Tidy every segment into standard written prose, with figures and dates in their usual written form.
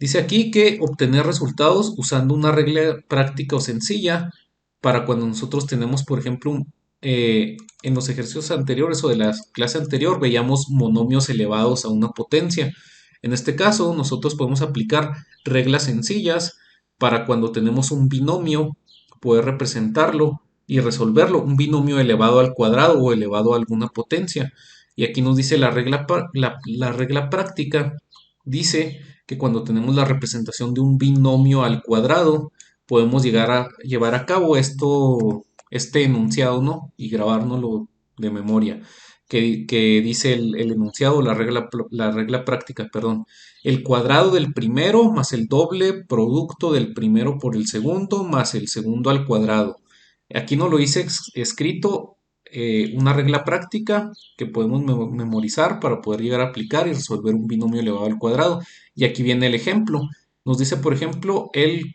Dice aquí que obtener resultados usando una regla práctica o sencilla para cuando nosotros tenemos, por ejemplo, en los ejercicios anteriores o de la clase anterior veíamos monomios elevados a una potencia. En este caso, nosotros podemos aplicar reglas sencillas para cuando tenemos un binomio, poder representarlo y resolverlo, un binomio elevado al cuadrado o elevado a alguna potencia. Y aquí nos dice la regla práctica, dice que cuando tenemos la representación de un binomio al cuadrado, podemos llegar a llevar a cabo este enunciado, ¿no? Y grabárnoslo de memoria. Que dice el enunciado, la regla práctica, perdón. El cuadrado del primero más el doble producto del primero por el segundo más el segundo al cuadrado. Aquí no lo hice escrito, una regla práctica que podemos memorizar para poder llegar a aplicar y resolver un binomio elevado al cuadrado. Y aquí viene el ejemplo. Nos dice, por ejemplo, el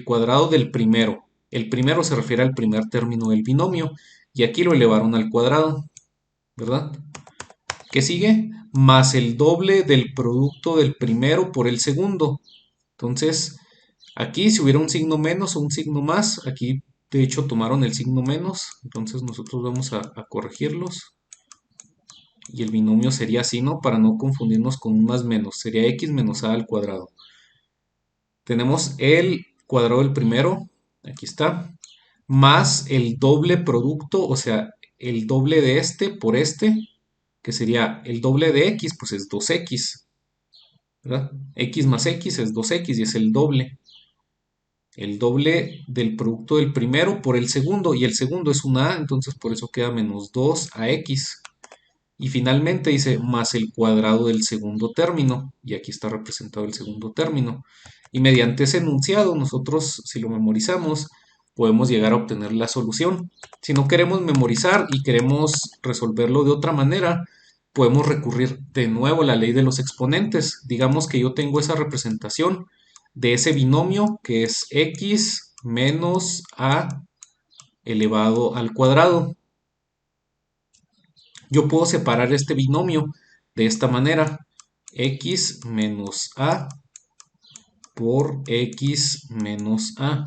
cuadrado del primero. El primero se refiere al primer término del binomio y aquí lo elevaron al cuadrado, ¿verdad? ¿Qué sigue? Más el doble del producto del primero por el segundo. Entonces, aquí si hubiera un signo menos o un signo más, aquí de hecho tomaron el signo menos, entonces nosotros vamos a corregirlos. Y el binomio sería así, ¿no? Para no confundirnos con un más menos, sería x menos a al cuadrado. Tenemos el cuadrado del primero, aquí está, más el doble producto, o sea, el doble de este por este, que sería el doble de x, pues es 2x, ¿verdad? X más x es 2x y es el doble. El doble del producto del primero por el segundo, y el segundo es una a, entonces por eso queda menos 2ax. Y finalmente dice más el cuadrado del segundo término, y aquí está representado el segundo término. Y mediante ese enunciado, nosotros, si lo memorizamos, podemos llegar a obtener la solución. Si no queremos memorizar y queremos resolverlo de otra manera, podemos recurrir de nuevo a la ley de los exponentes. Digamos que yo tengo esa representación de ese binomio que es x menos a elevado al cuadrado. Yo puedo separar este binomio de esta manera. X menos A por X menos A.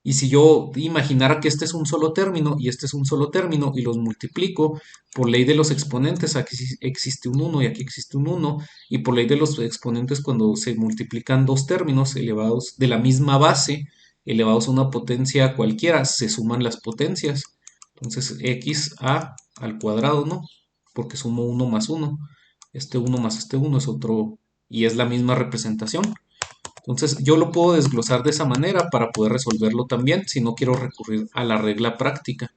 Y si yo imaginara que este es un solo término y este es un solo término y los multiplico por ley de los exponentes, aquí existe un 1 y aquí existe un 1, y por ley de los exponentes cuando se multiplican dos términos elevados de la misma base, elevados a una potencia cualquiera, se suman las potencias. Entonces xa al cuadrado, ¿no? Porque sumo 1 más 1. Este 1 más este 1 es otro, y es la misma representación. Entonces yo lo puedo desglosar de esa manera para poder resolverlo también si no quiero recurrir a la regla práctica.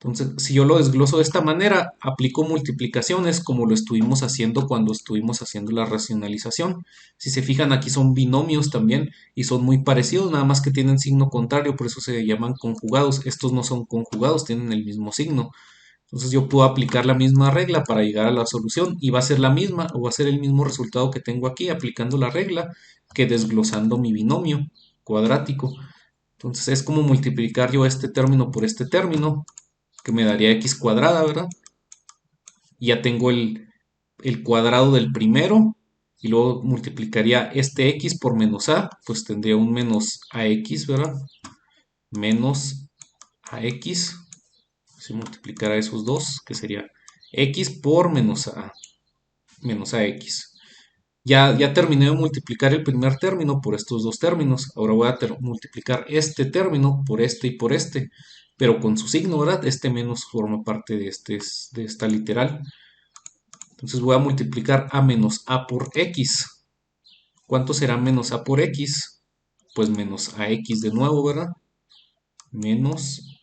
Entonces, si yo lo desgloso de esta manera, aplico multiplicaciones como lo estuvimos haciendo cuando estuvimos haciendo la racionalización. Si se fijan, aquí son binomios también y son muy parecidos, nada más que tienen signo contrario, por eso se llaman conjugados. Estos no son conjugados, tienen el mismo signo. Entonces yo puedo aplicar la misma regla para llegar a la solución y va a ser la misma o va a ser el mismo resultado que tengo aquí aplicando la regla que desglosando mi binomio cuadrático. Entonces es como multiplicar yo este término por este término, que me daría x cuadrada, ¿verdad? Y ya tengo el cuadrado del primero y luego multiplicaría este x por menos a, pues tendría un menos ax, ¿verdad? Menos ax, si multiplicara esos dos, que sería x por menos ax. Ya terminé de multiplicar el primer término por estos dos términos. Ahora voy a multiplicar este término por este y por este, pero con su signo, ¿verdad? Este menos forma parte de esta literal. Entonces voy a multiplicar a menos a por x. ¿Cuánto será menos a por x? Pues menos a x de nuevo, ¿verdad? Menos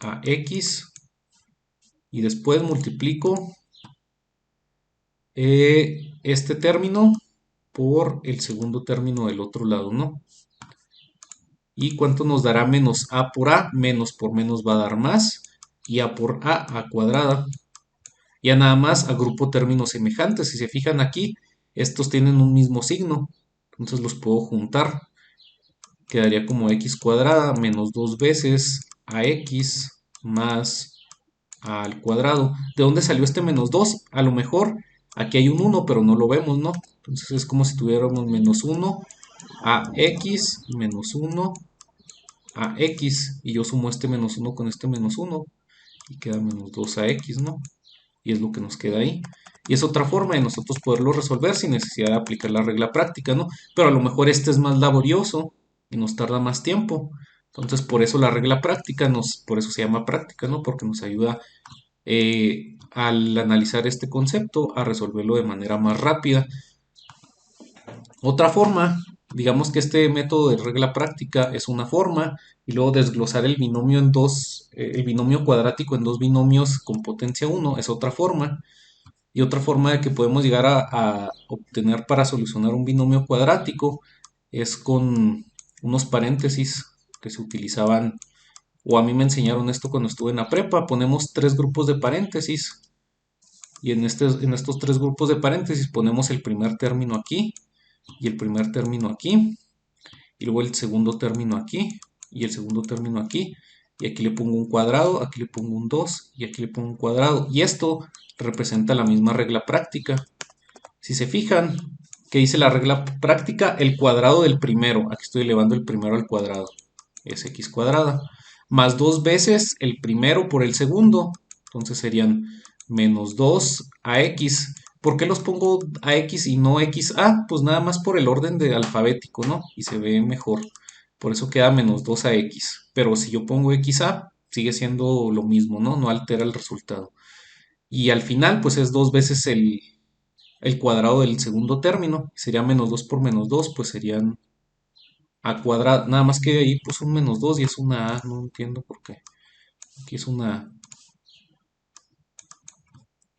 a x. Y después multiplico este término por el segundo término del otro lado, ¿no? ¿Y cuánto nos dará menos a por a? Menos por menos va a dar más. Y a por a cuadrada. Ya nada más agrupo términos semejantes. Si se fijan aquí, estos tienen un mismo signo. Entonces los puedo juntar. Quedaría como x cuadrada menos dos veces ax más a al cuadrado. ¿De dónde salió este menos 2? A lo mejor Aquí hay un 1, pero no lo vemos, ¿no? Entonces es como si tuviéramos menos 1 a x menos 1 a x. Y yo sumo este menos 1 con este menos 1 y queda menos 2 a x, ¿no? Y es lo que nos queda ahí. Y es otra forma de nosotros poderlo resolver sin necesidad de aplicar la regla práctica, ¿no? Pero a lo mejor este es más laborioso y nos tarda más tiempo. Entonces, por eso la regla práctica por eso se llama práctica, ¿no? Porque nos ayuda al analizar este concepto a resolverlo de manera más rápida. Otra forma, digamos que este método de regla práctica es una forma y luego desglosar el binomio en dos, el binomio cuadrático en dos binomios con potencia 1 es otra forma. Y otra forma de que podemos llegar a obtener para solucionar un binomio cuadrático es con unos paréntesis que se utilizaban, o a mí me enseñaron esto cuando estuve en la prepa. Ponemos tres grupos de paréntesis y en estos tres grupos de paréntesis ponemos el primer término aquí y el primer término aquí y luego el segundo término aquí y el segundo término aquí. Y aquí le pongo un cuadrado, aquí le pongo un 2 y aquí le pongo un cuadrado. Y esto representa la misma regla práctica. Si se fijan, ¿qué dice la regla práctica? El cuadrado del primero. Aquí estoy elevando el primero al cuadrado. Es x cuadrada. Más dos veces el primero por el segundo. Entonces serían menos 2 a x. ¿Por qué los pongo a x y no x a? Pues nada más por el orden de alfabético, ¿no? Y se ve mejor. Por eso queda menos 2 a x. Pero si yo pongo x a, sigue siendo lo mismo, ¿no? No altera el resultado. Y al final, pues es dos veces el cuadrado del segundo término. Sería menos 2 por menos 2, pues serían a cuadrado. Nada más que ahí puso un menos 2 y es una a. No entiendo por qué. Aquí es una a.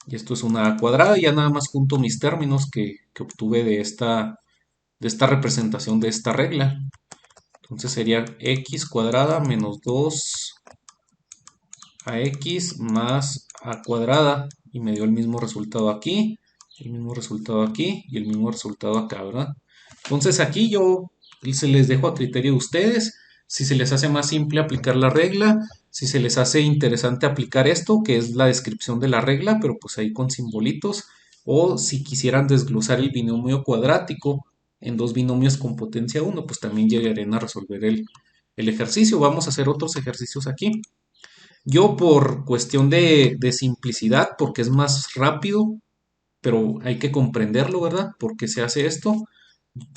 Y esto es una a cuadrada. Y ya nada más junto mis términos que obtuve de esta representación de esta regla. Entonces sería x cuadrada menos 2 a x más a cuadrada. Y me dio el mismo resultado aquí, el mismo resultado aquí y el mismo resultado acá, ¿verdad? Entonces aquí yo se les dejo a criterio de ustedes. Si se les hace más simple aplicar la regla, si se les hace interesante aplicar esto, que es la descripción de la regla, pero pues ahí con simbolitos, o si quisieran desglosar el binomio cuadrático en dos binomios con potencia 1, pues también llegarían a resolver el ejercicio. Vamos a hacer otros ejercicios aquí. Yo por cuestión de simplicidad, porque es más rápido, pero hay que comprenderlo, ¿verdad? ¿Por qué se hace esto?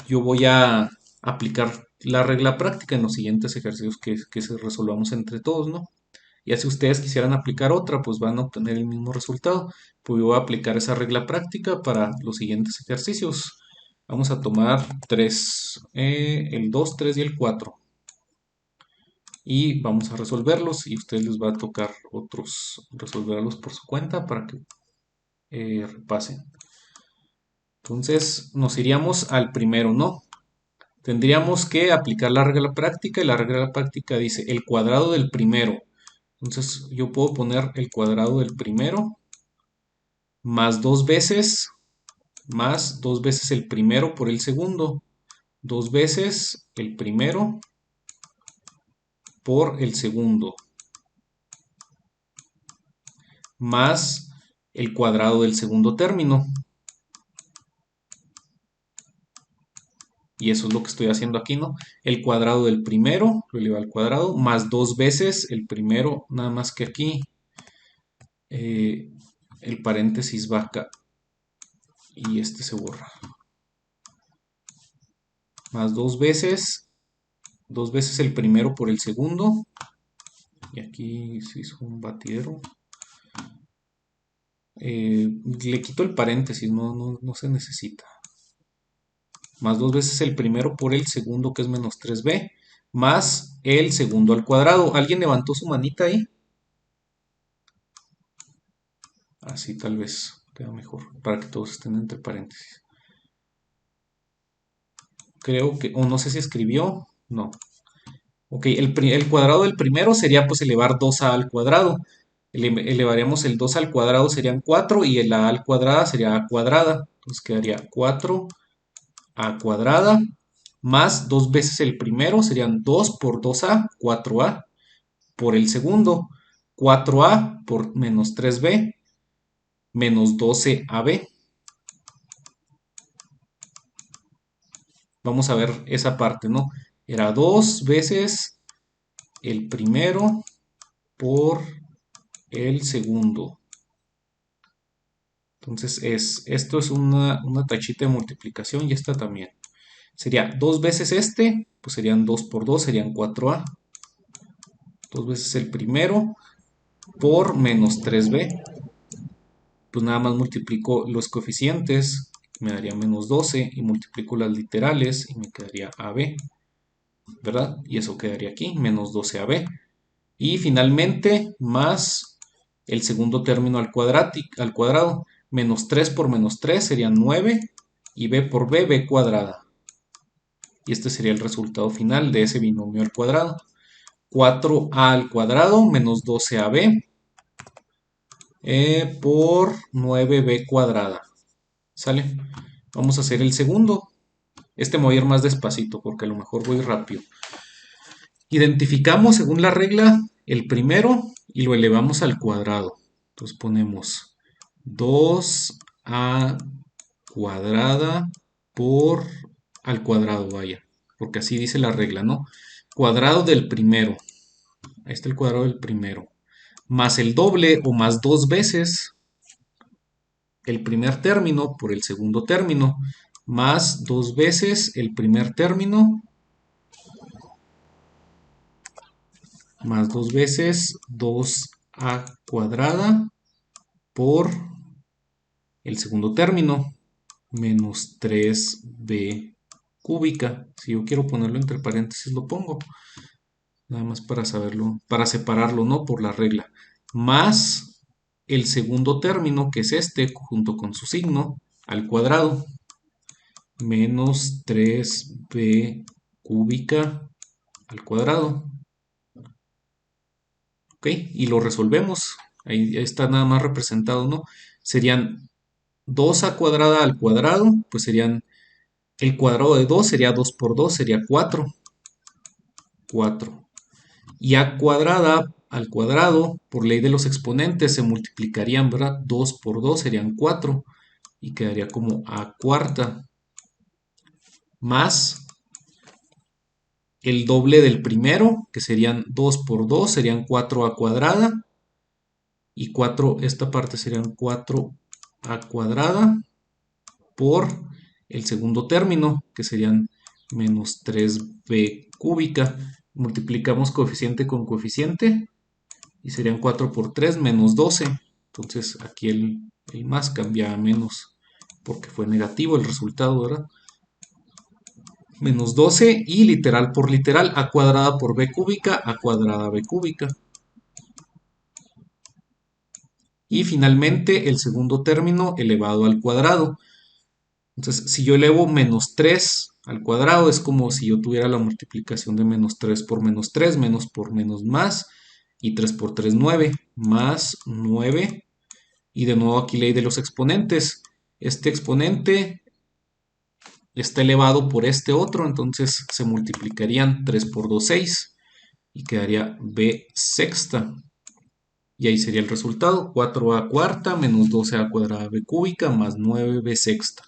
Yo voy a aplicar la regla práctica en los siguientes ejercicios que se resolvamos entre todos, ¿no? Y si ustedes quisieran aplicar otra, pues van a obtener el mismo resultado. Pues yo voy a aplicar esa regla práctica para los siguientes ejercicios. Vamos a tomar tres, el 2, 3 y el 4. Y vamos a resolverlos y a ustedes les va a tocar otros resolverlos por su cuenta para que repasen. Entonces nos iríamos al primero, ¿no? Tendríamos que aplicar la regla práctica y la regla práctica dice el cuadrado del primero. Entonces yo puedo poner el cuadrado del primero más dos veces el primero por el segundo. Dos veces el primero por el segundo. Más el cuadrado del segundo término. Y eso es lo que estoy haciendo aquí, ¿no? El cuadrado del primero, lo elevo al cuadrado, más dos veces el primero, nada más que aquí el paréntesis va acá y este se borra. Más dos veces el primero por el segundo. Y aquí se hizo un batidero. Le quito el paréntesis, no se necesita. Más dos veces el primero por el segundo, que es menos 3b, más el segundo al cuadrado. ¿Alguien levantó su manita ahí? Así tal vez queda mejor, para que todos estén entre paréntesis. Creo que, o no sé si escribió, no. Ok, el cuadrado del primero sería pues elevar 2a al cuadrado. Elevaríamos el 2 al cuadrado, serían 4, y el a al cuadrada sería a cuadrada. Entonces quedaría 4a cuadrada, más dos veces el primero, serían 2 por 2a, 4a, por el segundo, 4a por menos 3b, menos 12ab. Vamos a ver esa parte, ¿no? Era 2 veces el primero por el segundo. Entonces esto es una tachita de multiplicación y esta también. Sería 2 veces este, pues serían 2 por 2, serían 4a. 2 veces el primero por menos 3b. Pues nada más multiplico los coeficientes, me daría menos 12, y multiplico las literales y me quedaría AB, ¿verdad? Y eso quedaría aquí, menos 12AB. Y finalmente, más el segundo término al cuadrado. Menos 3 por menos 3 serían 9, y b por b cuadrada. Y este sería el resultado final de ese binomio al cuadrado. 4a al cuadrado menos 12ab por 9b cuadrada. ¿Sale? Vamos a hacer el segundo. Este me voy a ir más despacito porque a lo mejor voy rápido. Identificamos según la regla el primero y lo elevamos al cuadrado. Entonces ponemos 2a cuadrada por al cuadrado, vaya. Porque así dice la regla, ¿no? Cuadrado del primero. Ahí está el cuadrado del primero. Más el doble o más 2 veces el primer término por el segundo término. Más 2 veces el primer término. Más 2 veces 2a cuadrada por el segundo término. Menos 3b cúbica. Si yo quiero ponerlo entre paréntesis lo pongo. Nada más para saberlo, para separarlo, ¿no? Por la regla. Más el segundo término, que es este, junto con su signo, al cuadrado. Menos 3b cúbica al cuadrado. ¿Ok? Y lo resolvemos. Ahí está nada más representado, ¿no? Serían 2a cuadrada al cuadrado, pues serían, el cuadrado de 2 sería 2 por 2, sería 4. 4. Y a cuadrada al cuadrado, por ley de los exponentes, se multiplicarían, ¿verdad? 2 por 2 serían 4. Y quedaría como a cuarta. Más el doble del primero, que serían 2 por 2, serían 4a cuadrada. Y 4, esta parte serían 4a cuadrada por el segundo término, que serían menos 3b cúbica. Multiplicamos coeficiente con coeficiente y serían 4 por 3 menos 12. Entonces aquí el más cambia a menos porque fue negativo el resultado, ¿verdad? Menos 12 y literal por literal, a cuadrada por b cúbica, a cuadrada b cúbica. Y finalmente el segundo término elevado al cuadrado. Entonces, si yo elevo menos 3 al cuadrado, es como si yo tuviera la multiplicación de menos 3 por menos por menos más, y 3 por 3, 9, más 9, y de nuevo aquí ley de los exponentes. Este exponente está elevado por este otro, entonces se multiplicarían 3 por 2, 6, y quedaría b sexta. Y ahí sería el resultado, 4a cuarta menos 12a cuadrada b cúbica más 9b sexta.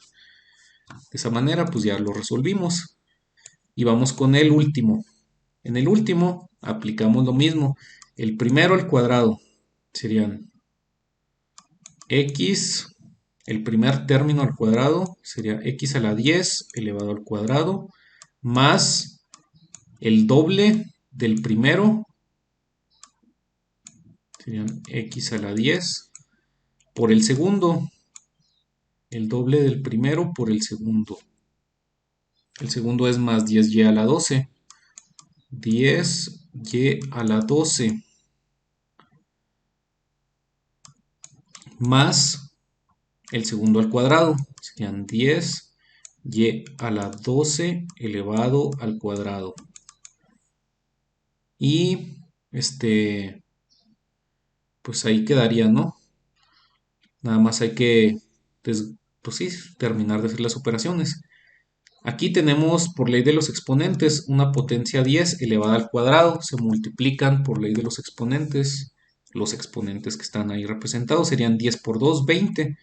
De esa manera, pues ya lo resolvimos. Y vamos con el último. En el último, aplicamos lo mismo. El primero al cuadrado serían x, el primer término al cuadrado sería x a la 10 elevado al cuadrado, más el doble del primero, serían x a la 10, por el segundo, el doble del primero por el segundo. El segundo es más 10y a la 12. 10y a la 12 más el segundo al cuadrado, serían 10y a la 12 elevado al cuadrado. Y pues ahí quedaría, ¿no? Nada más hay que, pues sí, terminar de hacer las operaciones. Aquí tenemos por ley de los exponentes una potencia 10 elevada al cuadrado. Se multiplican por ley de los exponentes. Los exponentes que están ahí representados serían 10 por 2, 20.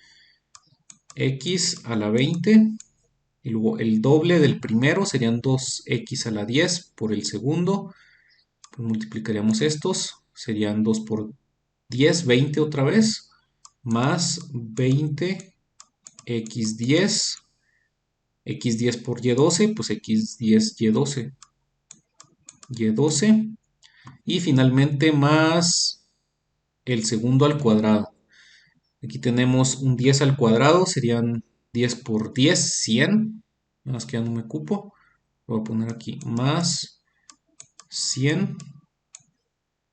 X a la 20 Y luego el doble del primero serían 2x a la 10 por el segundo. Pues multiplicaríamos estos. Serían 2 por 10, 20 otra vez. Más 20 x10. X10 por Y12, pues X10 Y12. Y12. Y finalmente más el segundo al cuadrado. Aquí tenemos un 10 al cuadrado, serían 10 por 10, 100. Nada más que ya no me cupo. Lo voy a poner aquí más 100.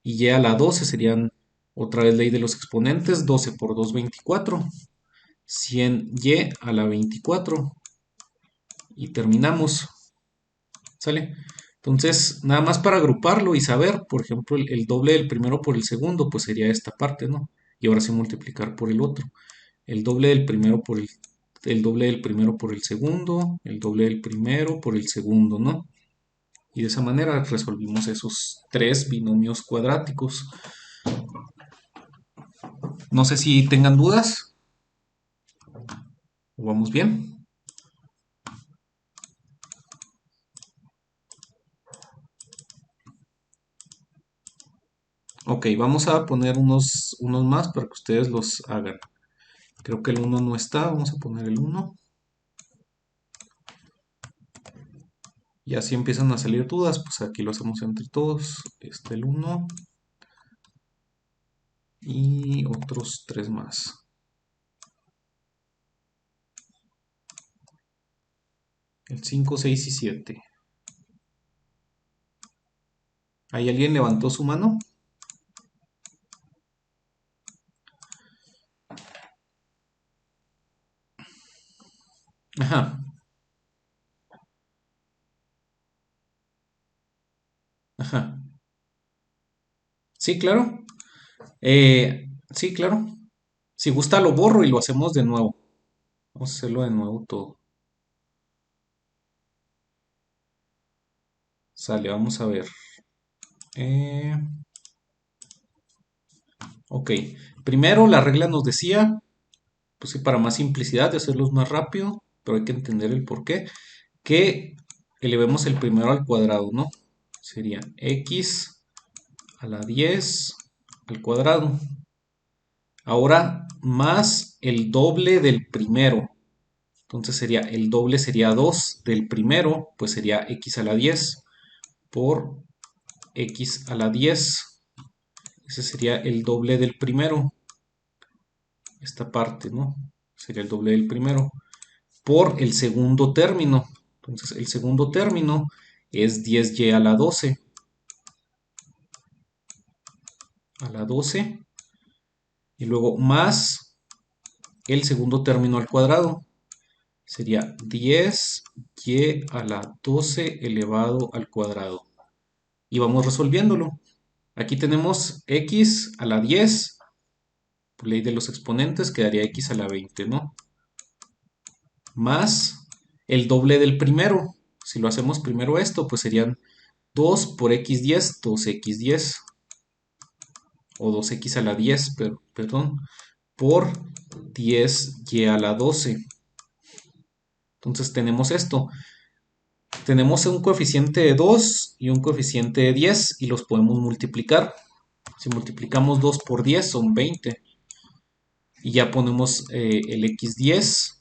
Y y a la 12 serían otra vez ley de los exponentes. 12 por 2, 24. 100y a la 24. Y terminamos. ¿Sale? Entonces, nada más para agruparlo y saber, por ejemplo, el doble del primero por el segundo, pues sería esta parte, ¿no? Y ahora sí multiplicar por el otro. El doble del primero por el doble del primero por el segundo, el doble del primero por el segundo, ¿no? Y de esa manera resolvimos esos tres binomios cuadráticos. No sé si tengan dudas. ¿O vamos bien? Ok, vamos a poner unos más para que ustedes los hagan. Creo que el uno no está, vamos a poner el uno. Y así empiezan a salir dudas, pues aquí lo hacemos entre todos. El uno y otros tres más. El 5, 6 y 7. ¿Ahí alguien levantó su mano? Ajá, ajá. Sí, claro. Sí, claro. Si gusta lo borro y lo hacemos de nuevo. Vamos a hacerlo de nuevo todo. Sale, vamos a ver. Eh, ok. Primero la regla nos decía, pues sí, para más simplicidad de hacerlos más rápido, pero hay que entender el por qué, que elevemos el primero al cuadrado, ¿no? Sería x a la 10 al cuadrado. Ahora más el doble del primero. Entonces sería el doble sería 2 del primero, pues sería x a la 10 por x a la 10. Ese sería el doble del primero. Esta parte, ¿no? Sería el doble del primero. Por el segundo término. Entonces el segundo término es 10y a la 12. A la 12. Y luego más el segundo término al cuadrado. Sería 10y a la 12 elevado al cuadrado. Y vamos resolviéndolo. Aquí tenemos x a la 10, por ley de los exponentes, quedaría x a la 20, ¿no? Más el doble del primero. Si lo hacemos primero esto, pues serían 2 por x10, 2x10. O 2x a la 10, perdón, por 10y a la 12. Entonces tenemos esto. Tenemos un coeficiente de 2 y un coeficiente de 10 y los podemos multiplicar. Si multiplicamos 2 por 10 son 20. Y ya ponemos el x10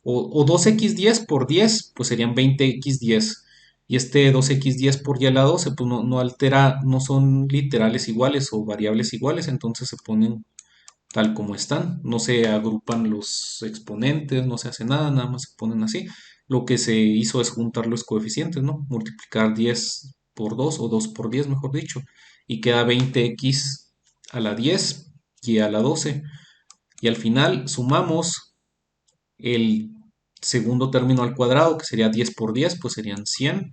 o 2x10 por 10, pues serían 20x10. Y este 2x10 por y a la 12, pues no altera, no son literales iguales o variables iguales, entonces se ponen tal como están. No se agrupan los exponentes, no se hace nada, nada más se ponen así. Lo que se hizo es juntar los coeficientes, ¿no? Multiplicar 10 por 2 o 2 por 10, mejor dicho. Y queda 20x a la 10 y a la 12. Y al final sumamos el segundo término al cuadrado, que sería 10 por 10, pues serían 100.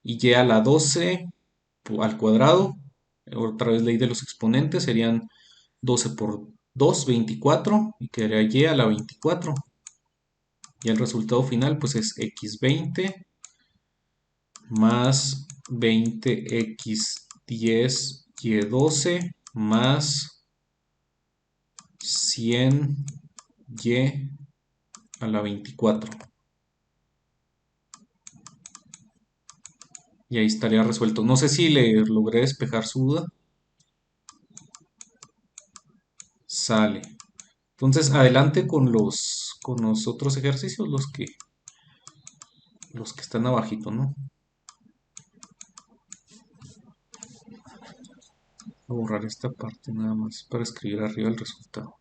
Y a la 12 al cuadrado, otra vez ley de los exponentes, serían 12 por 2, 24, y quedaría y a la 24. Y el resultado final pues es x20 más 20x10 y12 más 100y a la 24. Y ahí estaría resuelto. No sé si le logré despejar su duda. Sale. Entonces, adelante con los otros ejercicios, los que están abajito, ¿no? Voy a borrar esta parte nada más para escribir arriba el resultado.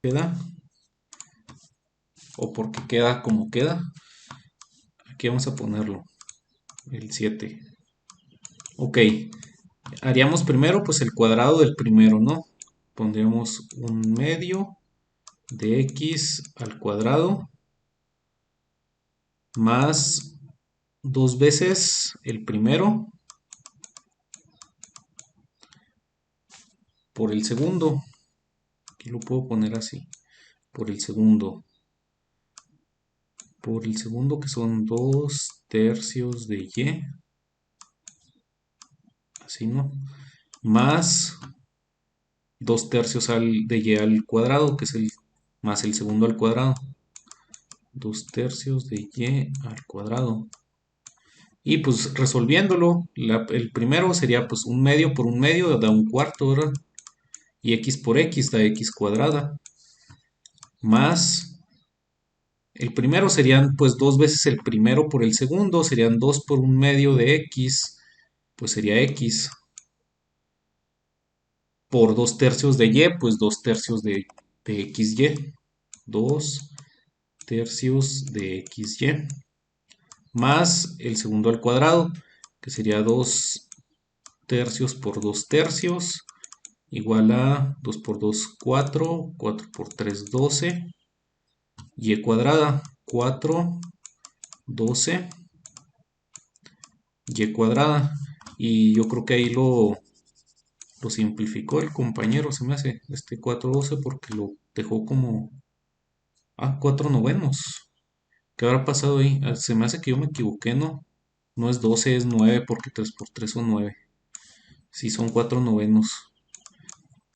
¿Queda? ¿O porque queda como queda? Aquí vamos a ponerlo, el 7. Ok, haríamos primero pues el cuadrado del primero, ¿no? Pondríamos un medio de x al cuadrado más dos veces el primero por el segundo. Aquí lo puedo poner así, por el segundo. Por el segundo que son 2 tercios de y, así, ¿no? Más 2 tercios de y al cuadrado, que es el más el segundo al cuadrado. 2 tercios de y al cuadrado. Y pues resolviéndolo, el primero sería pues un medio por un medio, da un cuarto, ¿verdad? Y x por x da x cuadrada. Más el primero serían pues dos veces el primero por el segundo, serían 2 por un medio de x, pues sería x. Por 2 tercios de y, pues 2 tercios de xy. 2 tercios de xy. Más el segundo al cuadrado, que sería 2 tercios por 2 tercios, igual a 2 por 2, 4, 4 por 3, 12, y cuadrada, 4, 12, y cuadrada. Y yo creo que ahí lo simplificó el compañero, se me hace, este 4, 12, porque lo dejó como, 4 novenos. ¿Qué habrá pasado ahí? Se me hace que yo me equivoqué, ¿no? No es 12, es 9 porque 3 por 3 son 9. Sí, son 4 novenos.